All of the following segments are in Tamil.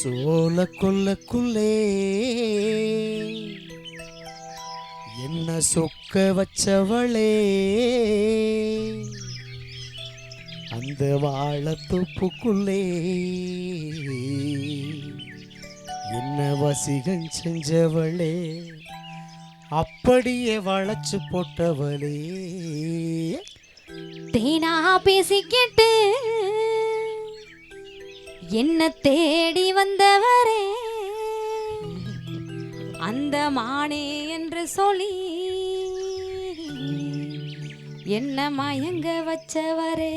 சோல கொல்லக்குள்ளே என்ன சொக்க வச்சவளே, அந்த வாழத்தோப்புக்குள்ளே என்ன வசிகம் செஞ்சவளே, அப்படியே வளைச்சு போட்டவளே. தேனா பேசிக்கிட்டு என்ன தேடி வந்தவரே, அந்த மானே என்று சொல்லி என்ன மயங்க வச்சவரே,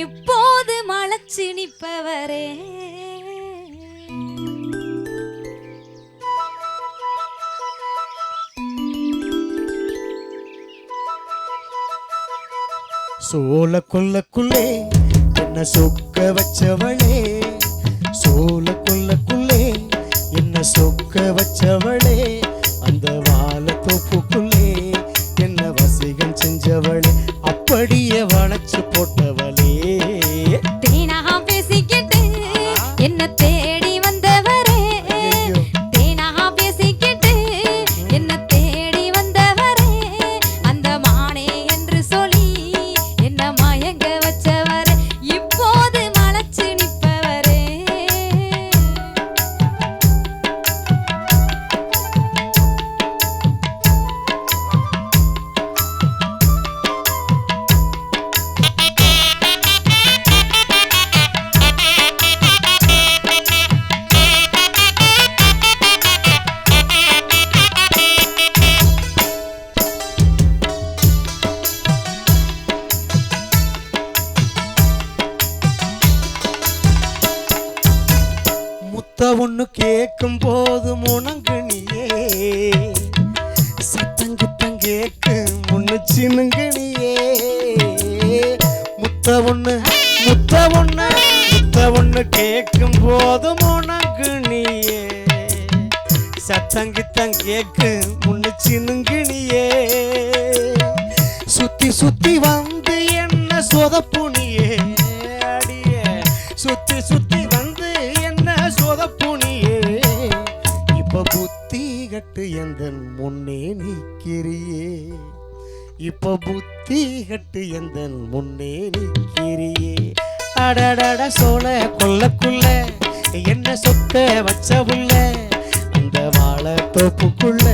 இப்போது மலைச்சு நிற்பவரே. சோல கொல்லக்குள்ளே என்ன சொக்க வச்சவளே, சோல கொல்லக்குள்ளே என்ன சொக்க வச்சவளே, அந்த வாழத்தோப்புக்குள்ளே என்ன வசிகம் செஞ்சவளே, அப்படியே வளைச்சு போட்டவளே. தேனா பேசிக்கிட்டு என்ன தேடி வந்தவரே, தேனா பேசிக்கிட்டு என்ன தேடி வந்தவரே, அந்த மானே என்று சொல்லி என்ன மயங்க வச்சவரே, இப்போது மலைச்சு நிற்பவரே. முத்த ஒண்ணு கேட்கும் போது முனங்கணியே, சத்தங்குத்தம் கேட்கு முன்னு சினுங்கணியே. முத்த ஒண்ணு கேட்கும் போது முனங்கணியே, சத்தங்குத்தம் கேட்கு முன்னு சினுங்கணியே. சுத்தி சுத்தி வந்து என்ன சொதப்புனியே அடியே, சுத்தி சுத்தி வந்து என்ன சொதப்புனியே. இப்ப புத்தி கட்டு எந்த முன்னே நிக்கிறியே, இப்ப புத்தி கட்டு எந்த முன்னே நிக்கிறியே. அடடட சோல கொல்லக்குள்ள என்ன சொக்க வச்சவுள்ள, அந்த வாழத்தோப்புக்குள்ள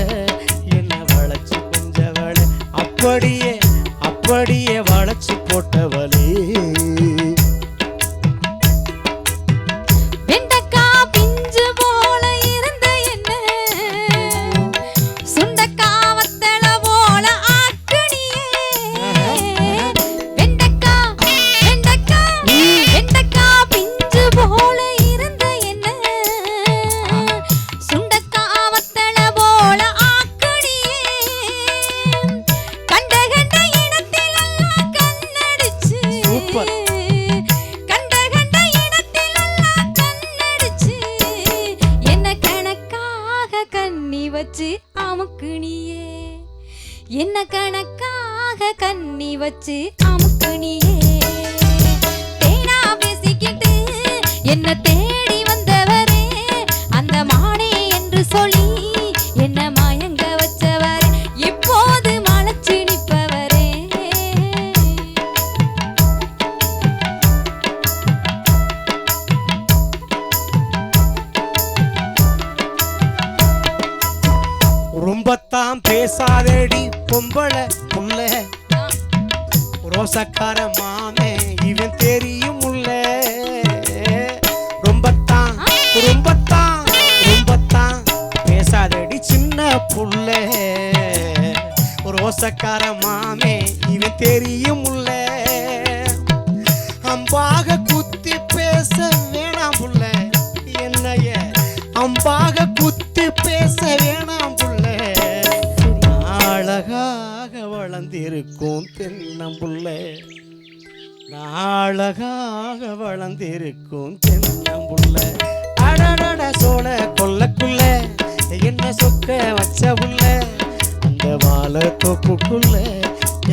என்ன வளைச்சு கொஞ்சவளே, அப்படியே அப்படியே வளைச்சு போட்டவளே. என்ன கணக்காக கண்ணி வச்சு அமுக்குனியே. தேனா பேசிக்கிட்டு என்ன தேடி வந்தவரே, அந்த மானே என்று சொல்லி என்ன மயங்க வச்சவரே, இப்போது மலைச்சு நிற்பவரே. ரொம்பத்தான் பேசாதடி பொம்பள புள்ள, ரோசக்கார மாமே இவன் தெரியும் உள்ள. ரொம்பத்தான் ரொம்பத்தான் ரொம்பத்தான் பேசாதடி சின்ன புள்ள, ரோசக்கார மாமே இவன் தெரியும் உள்ள. அம்பாக குத்தி பேச வேணாம் புள்ள, என்னைய அம்பாக குத்தி பேச வேணாம் புள்ள. அழகாக வளர்ந்திருக்கும் தென்னம்புள்ள, அழகாக வளர்ந்திருக்கும் தென்னம்புள்ள. அடடட சோழ கொல்லக்குள்ள என்ன சொக்க வச்சவுள்ள, அந்த வாழத்தோப்புக்குள்ள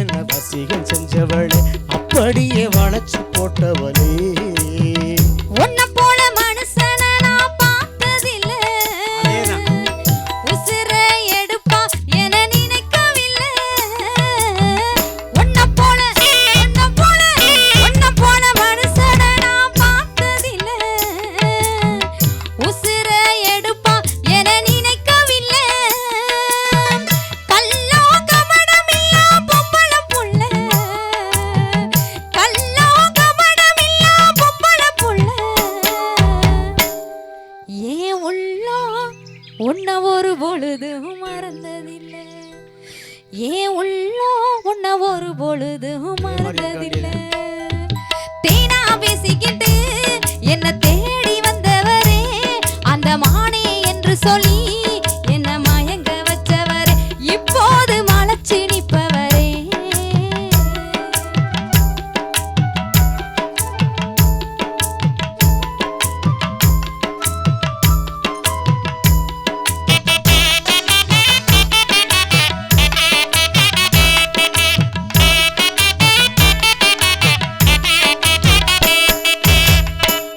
என்ன வசிகம் செஞ்சவளே, அப்படியே வளைச்சு போட்டவளே. உன்னை போல மனுஷன நான் ஏன் உள்ளோ உன்ன ஒரு பொழுதும் மறந்ததில்லை. தேனா பேசிக்கிட்டு என்ன தேடி வந்தவரே, அந்த மானே என்று சொல்லி என்ன மயங்க வச்சவரே, இப்போது மலைச்சு நிற்பவரே.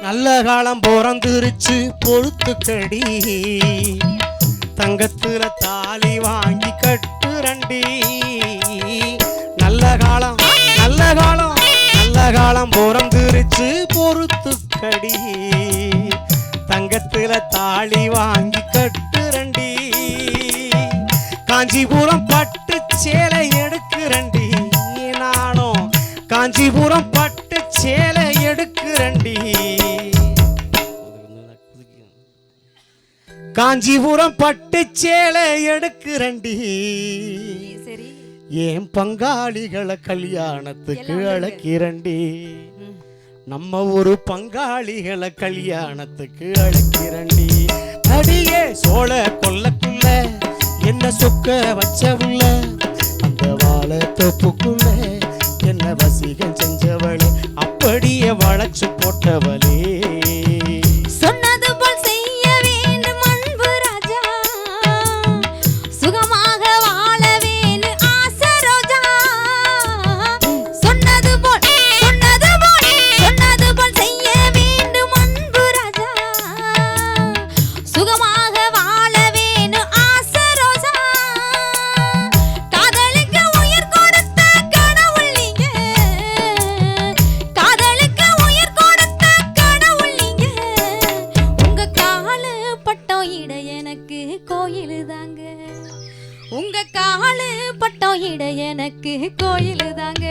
நல்ல காலம் பிறந்துருச்சு பொறுத்துக்கடி, தங்கத்துல தாலி வாங்கி கட்டுரண்டி. நல்ல காலம் நல்ல காலம் நல்ல காலம் பிறந்துருச்சு பொறுத்துக்கடி, தங்கத்துல தாலி வாங்கி கட்டுரண்டி. காஞ்சிபுரம் பட்டு சேலை எடுக்குரண்டி, நானும் காஞ்சிபுரம் பட்டு சேலை எடுக்குரண்டி. காஞ்சிபுரம் பட்டு சேலை எடுக்குரண்டி. சரி, ஏன் பங்காளிகளை கல்யாணத்துக்கு அழைக்கிறண்டி, நம்ம ஒரு பங்காளிகளை கல்யாணத்துக்கு அழைக்கிறண்டி. அடியே சோழ கொல்லக்குள்ள என்ன சொக்க வச்சவுள்ள, அந்த வாழை தோப்புக்குள்ள என்ன வசீகம் செஞ்சவளே, அப்படியே வளைச்சு போட்டவளே. சொன்னது போல் செய்ய வேண்டும் அன்பு ராஜா, சுகமாக வாழ வேணும் ஆசை ரோஜா. சொன்னது போல் செய்ய வேண்டும் அன்பு ராஜா, சுகமாக வாழ வேணும் ஆசை ரோஜா. காதலுக்கு உயிர் கொடுத்த கடவுள் நீங்க, காதலுக்கு உயிர் கொடுத்த கடவுள் நீங்க. உங்க காலு பட்டம் இட எனக்கு கோயிலு தாங்க, உங்க காலு பட்டம் இட எனக்கு கோயிலு தாங்க.